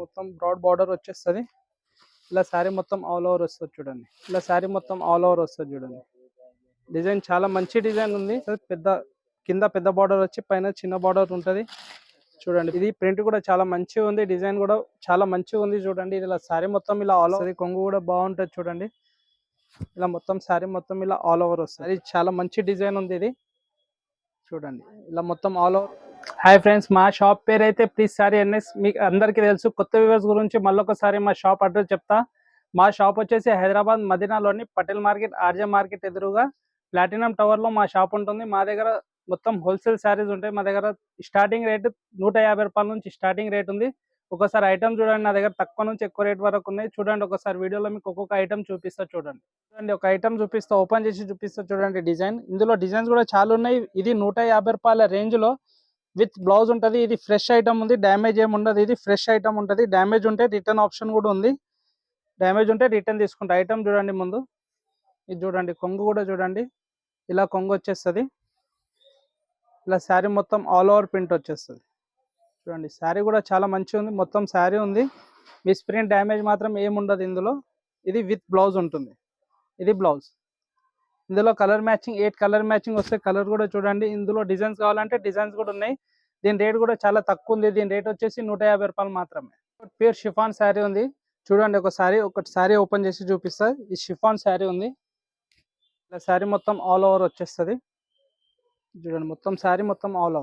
మొత్తం broad border వచ్చేస్తుంది. ఇలా శారీ మొత్తం ఆల్ ఓవర్ వస్తుంది చూడండి. ఇలా శారీ మొత్తం ఆల్ ఓవర్ వస్తుంది చూడండి. డిజైన్ చాలా మంచి డిజైన్ ఉంది. పెద్ద కింద పెద్ద బార్డర్ వచ్చి పైన చిన్న బార్డర్ ఉంటుంది చూడండి. ఇది ప్రింట్ కూడా చాలా మంచిగా ఉంది. డిజైన్ కూడా చాలా మంచిగా ఉంది చూడండి. ఇలా శారీ మొత్తం ఇలా ఆల్ ఓవర్, కొంగు కూడా బాగుంటుంది చూడండి. ఇలా మొత్తం శారీ మొత్తం ఇలా ఆల్ ఓవర్ వస్తుంది. చాలా మంచి డిజైన్ ఉంది ఇది చూడండి. ఇలా మొత్తం ఆల్ ఓవర్. హాయ్ ఫ్రెండ్స్, మా షాప్ పేరు అయితే ప్లీజ్ సారీ ఎన్ఎస్. మీకు అందరికీ తెలుసు. కొత్త వ్యూవర్స్ గురించి మళ్ళొకసారి మా షాప్ అడ్రస్ చెప్తా. మా షాప్ వచ్చేసి హైదరాబాద్ మదీనాలోని పటేల్ మార్కెట్, ఆర్జే మార్కెట్ ఎదురుగా ప్లాటినం టవర్ లో మా షాప్ ఉంటుంది. మా దగ్గర మొత్తం హోల్సేల్ శారీస్ ఉంటాయి. మా దగ్గర స్టార్టింగ్ రేట్ 150 రూపాయల నుంచి స్టార్టింగ్ రేట్ ఉంది. ఒకసారి ఐటమ్ చూడండి, నా దగ్గర తక్కువ నుంచి ఎక్కువ రేట్ వరకు ఉన్నాయి. చూడండి ఒకసారి వీడియోలో మీకు ఒక్కొక్క ఐటమ్ చూపిస్తా చూడండి. ఒక ఐటమ్ చూపిస్తా, ఓపెన్ చేసి చూపిస్తా చూడండి. డిజైన్, ఇందులో డిజైన్స్ కూడా చాలా ఉన్నాయి. ఇది 150 రూపాయల రేంజ్ లో విత్ బ్లౌజ్ ఉంటుంది. ఇది ఫ్రెష్ ఐటమ్ ఉంది, డ్యామేజ్ ఏమి ఉండదు. ఇది ఫ్రెష్ ఐటమ్ ఉంటుంది. డ్యామేజ్ ఉంటే రిటర్న్ ఆప్షన్ కూడా ఉంది. డ్యామేజ్ ఉంటే రిటర్న్ తీసుకుంటా. ఐటమ్ చూడండి ముందు. ఇది చూడండి, కొంగు కూడా చూడండి. ఇలా కొంగు వచ్చేస్తుంది. ఇలా శారీ మొత్తం ఆల్ ఓవర్ ప్రింట్ వచ్చేస్తుంది చూడండి. శారీ కూడా చాలా మంచిగా ఉంది. మొత్తం శారీ ఉంది. మిస్ ప్రింట్ డ్యామేజ్ మాత్రం ఏముండదు ఇందులో. ఇది విత్ బ్లౌజ్ ఉంటుంది. ఇది బ్లౌజ్. ఇందులో కలర్ మ్యాచింగ్ 8 కలర్ మ్యాచింగ్ వస్తే కలర్ కూడా చూడండి. ఇందులో డిజైన్స్ కావాలంటే డిజైన్స్ కూడా ఉన్నాయి. దీని రేట్ కూడా చాలా తక్కువ ఉంది. దీని రేట్ వచ్చేసి 150 రూపాయలు మాత్రమే. ప్యూర్ షిఫాన్ శారీ ఉంది చూడండి. ఒక శారీ ఓపెన్ చేసి చూపిస్తా. ఈ షిఫాన్ శారీ ఉంది. ఇలా శారీ మొత్తం ఆల్ ఓవర్ వచ్చేస్తుంది చూడండి. మొత్తం శారీ మొత్తం ఆల్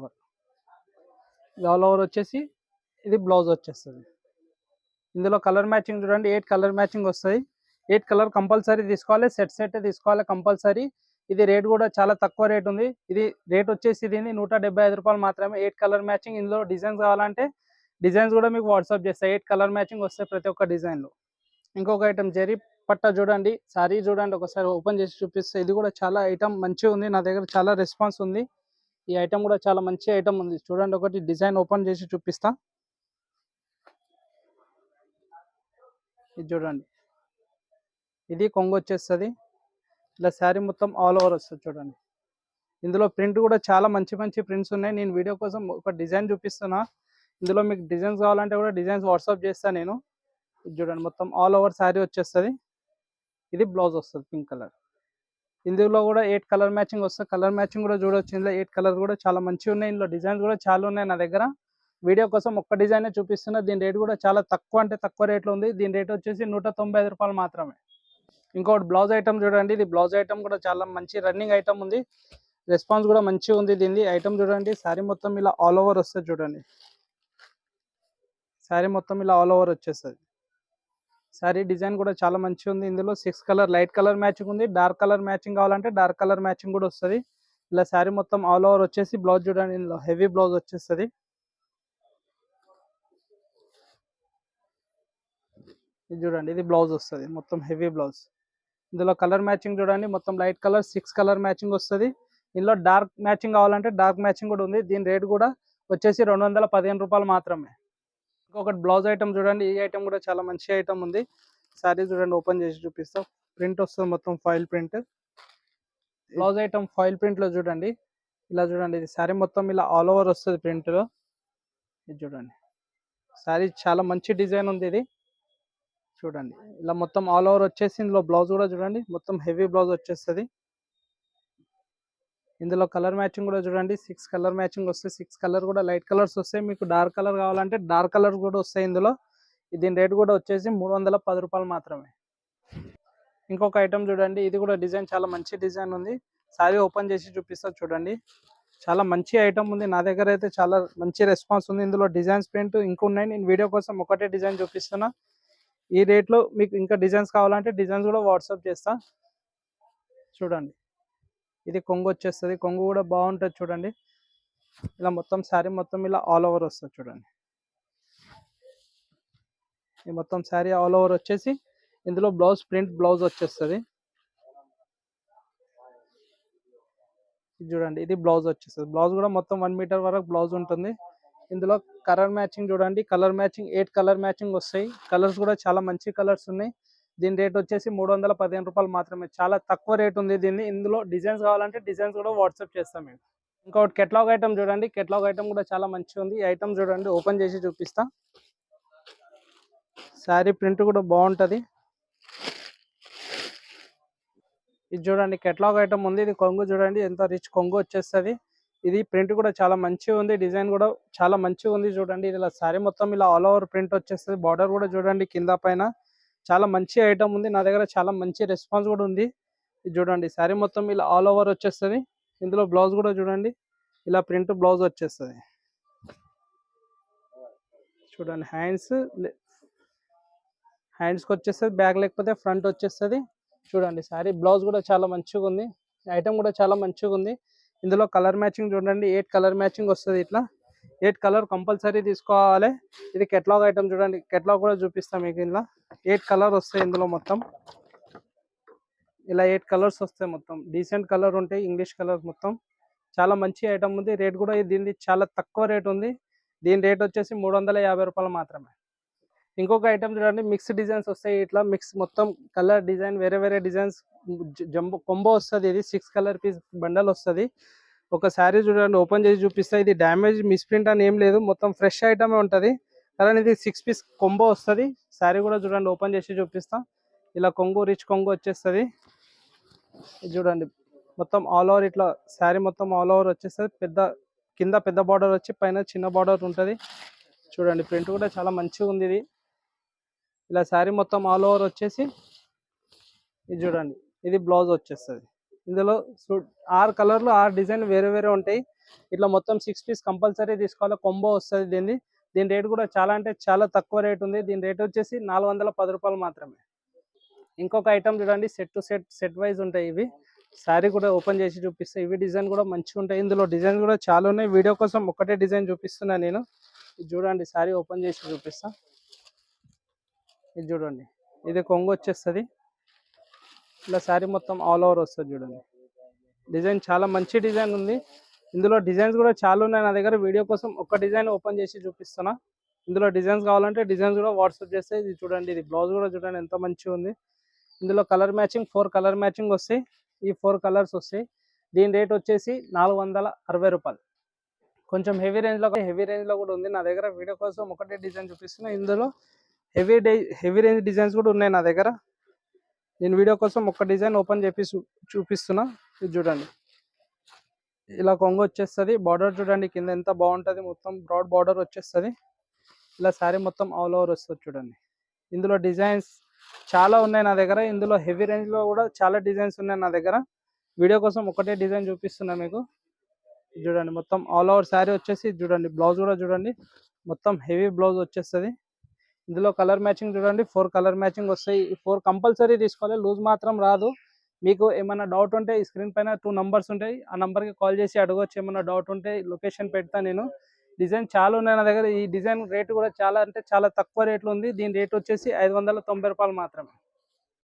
ఓవర్ వచ్చేసి ఇది బ్లౌజ్ వచ్చేస్తుంది. ఇందులో కలర్ మ్యాచింగ్ చూడండి. 8 కలర్ మ్యాచింగ్ వస్తాయి. 8 కలర్ కంపల్సరీ తీసుకోవాలి. సెట్ తీసుకోవాలి కంపల్సరీ. ఇది రేట్ కూడా చాలా తక్కువ రేట్ ఉంది. ఇది రేట్ వచ్చేసి దీన్ని 175 రూపాయలు మాత్రమే. 8 కలర్ మ్యాచింగ్. ఇందులో డిజైన్స్ కావాలంటే డిజైన్స్ కూడా మీకు వాట్సాప్ చేస్తాయి. 8 కలర్ మ్యాచింగ్ వస్తాయి ప్రతి ఒక్క డిజైన్లో. ఇంకొక ఐటమ్ జరీ పట్ట చూడండి. సారీ చూడండి, ఒకసారి ఓపెన్ చేసి చూపిస్తే. ఇది కూడా చాలా ఐటమ్ మంచిగా ఉంది. నా దగ్గర చాలా రెస్పాన్స్ ఉంది. ఈ ఐటమ్ కూడా చాలా మంచి ఐటమ్ ఉంది చూడండి. ఒకటి డిజైన్ ఓపెన్ చేసి చూపిస్తా. ఇది చూడండి. ఇది కొంగు వచ్చేస్తుంది. ఇలా శారీ మొత్తం ఆల్ ఓవర్ వస్తుంది చూడండి. ఇందులో ప్రింట్ కూడా చాలా మంచి మంచి ప్రింట్స్ ఉన్నాయి. నేను వీడియో కోసం ఒక డిజైన్ చూపిస్తున్నా. ఇందులో మీకు డిజైన్స్ కావాలంటే కూడా డిజైన్స్ వాట్సాప్ చేస్తాను నేను. ఇది చూడండి, మొత్తం ఆల్ ఓవర్ శారీ వచ్చేస్తుంది. ఇది బ్లౌజ్ వస్తుంది పింక్ కలర్. ఇందులో కూడా 8 కలర్ మ్యాచింగ్ వస్తుంది. కలర్ మ్యాచింగ్ కూడా చూడవచ్చు. ఇందులో 8 కలర్ కూడా చాలా మంచిగా ఉన్నాయి. ఇందులో డిజైన్స్ కూడా చాలా ఉన్నాయి నా దగ్గర. వీడియో కోసం ఒక్క డిజైనే చూపిస్తున్నా. దీని రేట్ కూడా చాలా తక్కువ అంటే తక్కువ రేట్లో ఉంది. దీని రేట్ వచ్చేసి 195 రూపాయలు మాత్రమే. ఇంకోటి బ్లౌజ్ ఐటమ్ చూడండి. ఇది బ్లౌజ్ ఐటమ్ కూడా చాలా మంచి రన్నింగ్ ఐటమ్ ఉంది. రెస్పాన్స్ కూడా మంచిగా ఉంది దీన్ని. ఐటమ్ చూడండి. శారీ మొత్తం ఇలా ఆల్ ఓవర్ వస్తుంది చూడండి. శారీ మొత్తం ఇలా ఆల్ ఓవర్ వచ్చేస్తుంది. శారీ డిజైన్ కూడా చాలా మంచిగా ఉంది. ఇందులో 6 కలర్ లైట్ కలర్ మ్యాచింగ్ ఉంది. డార్క్ కలర్ మ్యాచింగ్ కావాలంటే డార్క్ కలర్ మ్యాచింగ్ కూడా వస్తుంది. ఇలా శారీ మొత్తం ఆల్ ఓవర్ వచ్చేసి బ్లౌజ్ చూడండి. ఇందులో హెవీ బ్లౌజ్ వచ్చేస్తుంది. ఇది చూడండి, ఇది బ్లౌజ్ వస్తుంది మొత్తం హెవీ బ్లౌజ్. ఇందులో కలర్ మ్యాచింగ్ చూడండి. మొత్తం లైట్ కలర్ 6 కలర్ మ్యాచింగ్ వస్తుంది. ఇందులో డార్క్ మ్యాచింగ్ కావాలంటే డార్క్ మ్యాచింగ్ కూడా ఉంది. దీని రేట్ కూడా వచ్చేసి 215 రూపాయలు మాత్రమే. ఇంకొకటి బ్లౌజ్ ఐటమ్ చూడండి. ఈ ఐటమ్ కూడా చాలా మంచి ఐటమ్ ఉంది. శారీ చూడండి, ఓపెన్ చేసి చూపిస్తాం. ప్రింట్ వస్తుంది మొత్తం foil print. Blouse item foil print లో చూడండి. ఇలా చూడండి, ఇది శారీ మొత్తం ఇలా ఆల్ ఓవర్ వస్తుంది ప్రింట్ లో. ఇది చూడండి, శారీ చాలా మంచి డిజైన్ ఉంది. ఇది చూడండి, ఇలా మొత్తం ఆల్ ఓవర్ వచ్చేసి ఇందులో బ్లౌజ్ కూడా చూడండి, మొత్తం హెవీ బ్లౌజ్ వచ్చేస్తుంది. ఇందులో కలర్ మ్యాచింగ్ కూడా చూడండి. 6 కలర్ మ్యాచింగ్ వస్తాయి. 6 కలర్ కూడా లైట్ కలర్స్ వస్తాయి. మీకు డార్క్ కలర్ కావాలంటే డార్క్ కలర్ కూడా వస్తాయి ఇందులో. దీని రేట్ కూడా వచ్చేసి 310 రూపాయలు మాత్రమే. ఇంకొక ఐటమ్ చూడండి. ఇది కూడా డిజైన్ చాలా మంచి డిజైన్ ఉంది. సారీ ఓపెన్ చేసి చూపిస్తా చూడండి. చాలా మంచి ఐటమ్ ఉంది. నా దగ్గర అయితే చాలా మంచి రెస్పాన్స్ ఉంది. ఇందులో డిజైన్స్ ప్రింట్ ఇంకా ఉన్నాయి. నేను వీడియో కోసం ఒకటే డిజైన్ చూపిస్తున్నా. ఈ రేట్లో మీకు ఇంకా డిజైన్స్ కావాలంటే డిజైన్స్ కూడా వాట్సాప్ చేస్తా చూడండి. ఇది కొంగు వచ్చేస్తుంది. కొంగు కూడా బాగుంటుంది చూడండి. ఇలా మొత్తం శారీ మొత్తం ఇలా ఆల్ ఓవర్ వస్తుంది చూడండి. ఈ మొత్తం శారీ ఆల్ ఓవర్ వచ్చేసి ఇందులో బ్లౌజ్ ప్రింట్ బ్లౌజ్ వచ్చేస్తుంది. చూడండి, ఇది బ్లౌజ్ వచ్చేస్తుంది. బ్లౌజ్ కూడా మొత్తం 1 మీటర్ వరకు బ్లౌజ్ ఉంటుంది. ఇందులో కలర్ మ్యాచింగ్ చూడండి. కలర్ మ్యాచింగ్ 8 కలర్ మ్యాచింగ్ వస్తాయి. కలర్స్ కూడా చాలా మంచి కలర్స్ ఉన్నాయి. దీని రేట్ వచ్చేసి 315 రూపాయలు మాత్రమే. చాలా తక్కువ రేట్ ఉంది దీన్ని. ఇందులో డిజైన్స్ కావాలంటే డిజైన్స్ కూడా వాట్సాప్ చేస్తాం మేము. ఇంకొకటి కెట్లాగ్ ఐటమ్ చూడండి. కెట్లాగ్ ఐటమ్ కూడా చాలా మంచిగా ఉంది. ఈ ఐటమ్ చూడండి, ఓపెన్ చేసి చూపిస్తా. శారీ ప్రింట్ కూడా బాగుంటది. ఇది చూడండి కేటలాగ్ ఐటమ్ ఉంది. ఇది కొంగు చూడండి ఎంత రిచ్ కొంగు వచ్చేస్తుంది. ఇది ప్రింట్ కూడా చాలా మంచిగా ఉంది. డిజైన్ కూడా చాలా మంచిగా ఉంది. చూడండి ఇది ఇలా శారీ మొత్తం ఇలా ఆల్ ఓవర్ ప్రింట్ వచ్చేస్తుంది. బార్డర్ కూడా చూడండి కింద పైన చాలా మంచి ఐటమ్ ఉంది. నా దగ్గర చాలా మంచి రెస్పాన్స్ కూడా ఉంది. ఇది చూడండి శారీ మొత్తం ఇలా ఆల్ ఓవర్ వచ్చేస్తుంది. ఇందులో బ్లౌజ్ కూడా చూడండి ఇలా ప్రింట్ బ్లౌజ్ వచ్చేస్తుంది. చూడండి హ్యాండ్స్కి వచ్చేస్తుంది బ్యాక్, లేకపోతే ఫ్రంట్ వచ్చేస్తుంది. చూడండి శారీ బ్లౌజ్ కూడా చాలా మంచిగా ఉంది. ఐటమ్ కూడా చాలా మంచిగా ఉంది. ఇందులో కలర్ మ్యాచింగ్ చూడండి 8 కలర్ మ్యాచింగ్ వస్తుంది. ఇట్లా 8 కలర్ కంపల్సరీ తీసుకోవాలి. ఇది కేటలాగ్ ఐటమ్ చూడండి. కేటలాగ్ కూడా చూపిస్తాం మీకు. ఇలా 8 కలర్ వస్తాయి. ఇందులో మొత్తం ఇలా 8 కలర్స్ వస్తాయి. మొత్తం డీసెంట్ కలర్ ఉంటాయి. ఇంగ్లీష్ కలర్ మొత్తం చాలా మంచి ఐటమ్ ఉంది. రేట్ కూడా దీనిది చాలా తక్కువ రేట్ ఉంది. దీని రేట్ వచ్చేసి 350 రూపాయలు మాత్రమే. ఇంకొక ఐటమ్ చూడండి మిక్స్ డిజైన్స్ వస్తాయి. ఇట్లా మిక్స్ మొత్తం కలర్ డిజైన్ వేరే వేరే డిజైన్స్ జంబో కొంబో వస్తుంది. ఇది 6 కలర్ పీస్ బండల్ వస్తుంది. ఒక శారీ చూడండి ఓపెన్ చేసి చూపిస్తా. ఇది డ్యామేజ్ మిస్ప్రింట్ అని ఏం లేదు, మొత్తం ఫ్రెష్ ఐటమే ఉంటుంది. కానీ ఇది 6 పీస్ కొంబో వస్తుంది. శారీ కూడా చూడండి ఓపెన్ చేసి చూపిస్తా. ఇలా కొంగు రిచ్ కొంగు వచ్చేస్తుంది. చూడండి మొత్తం ఆల్ ఓవర్ ఇట్లా శారీ మొత్తం ఆల్ ఓవర్ వచ్చేస్తుంది. కింద పెద్ద బార్డర్ వచ్చి పైన చిన్న బార్డర్ ఉంటుంది. చూడండి ప్రింట్ కూడా చాలా మంచిగా ఉంది. ఇది ఇలా శారీ మొత్తం ఆల్ ఓవర్ వచ్చేసి ఇది చూడండి ఇది బ్లౌజ్ వచ్చేస్తుంది. ఇందులో 6 కలర్లు 6 డిజైన్ వేరే వేరే ఉంటాయి. ఇట్లా మొత్తం 6 పీస్ కంపల్సరీ తీసుకోవాలి. కొంబో వస్తుంది దీని రేట్ కూడా చాలా అంటే చాలా తక్కువ రేట్ ఉంది. దీని రేట్ వచ్చేసి 410 రూపాయలు మాత్రమే. ఇంకొక ఐటమ్ చూడండి సెట్ టు సెట్ వైజ్ ఉంటాయి. ఇవి శారీ కూడా ఓపెన్ చేసి చూపిస్తే ఇవి డిజైన్ కూడా మంచిగా ఉంటాయి. ఇందులో డిజైన్ కూడా చాలా ఉన్నాయి. వీడియో కోసం ఒకటే డిజైన్ చూపిస్తున్నా నేను. ఇది చూడండి శారీ ఓపెన్ చేసి చూపిస్తా. ఇది చూడండి ఇది కొంగు వచ్చేస్తుంది. ఇలా శారీ మొత్తం ఆల్ ఓవర్ వస్తుంది. చూడండి డిజైన్ చాలా మంచి డిజైన్ ఉంది. ఇందులో డిజైన్స్ కూడా చాలా ఉన్నాయి నా దగ్గర. వీడియో కోసం ఒక డిజైన్ ఓపెన్ చేసి చూపిస్తున్నా. ఇందులో డిజైన్స్ కావాలంటే డిజైన్స్ కూడా వాట్సాప్ చేస్తే. ఇది చూడండి ఇది బ్లౌజ్ కూడా చూడండి ఎంత మంచిగా ఉంది. ఇందులో కలర్ మ్యాచింగ్ 4 కలర్ మ్యాచింగ్ వస్తాయి. ఈ 4 కలర్స్ వస్తాయి. దీని రేట్ వచ్చేసి 460 రూపాయలు. కొంచెం హెవీ రేంజ్లో కూడా ఉంది నా దగ్గర. వీడియో కోసం ఒకటే డిజైన్ చూపిస్తున్నా. ఇందులో హెవీ రేంజ్ డిజైన్స్ కూడా ఉన్నాయి నా దగ్గర. నేను వీడియో కోసం ఒక డిజైన్ ఓపెన్ చేసి చూపిస్తున్నా. ఇది చూడండి ఇలా కొంగు వచ్చేస్తుంది. బార్డర్ చూడండి కింద ఎంత బాగుంటుంది. మొత్తం బ్రాడ్ బార్డర్ వచ్చేస్తుంది. ఇలా శారీ మొత్తం ఆల్ ఓవర్ వస్తుంది. చూడండి ఇందులో డిజైన్స్ చాలా ఉన్నాయి నా దగ్గర. ఇందులో హెవీ రేంజ్లో కూడా చాలా డిజైన్స్ ఉన్నాయి నా దగ్గర. వీడియో కోసం ఒకటే డిజైన్ చూపిస్తున్నా మీకు. చూడండి మొత్తం ఆల్ ఓవర్ శారీ వచ్చేసి చూడండి బ్లౌజ్ కూడా చూడండి మొత్తం హెవీ బ్లౌజ్ వచ్చేస్తుంది. ఇందులో కలర్ మ్యాచింగ్ చూడండి 4 కలర్ మ్యాచింగ్ వస్తాయి. 4 కంపల్సరీ తీసుకోవాలి, లూజ్ మాత్రం రాదు. మీకు ఏమైనా డౌట్ ఉంటే ఈ స్క్రీన్ పైన 2 నంబర్స్ ఉంటాయి. ఆ నంబర్కి కాల్ చేసి అడగవచ్చు. ఏమైనా డౌట్ ఉంటే లొకేషన్ పెడతా నేను. డిజైన్ చాలా ఉన్నాయి నా దగ్గర. ఈ డిజైన్ రేట్ కూడా చాలా అంటే చాలా తక్కువ రేట్లో ఉంది. దీని రేట్ వచ్చేసి 590 రూపాయలు మాత్రమే.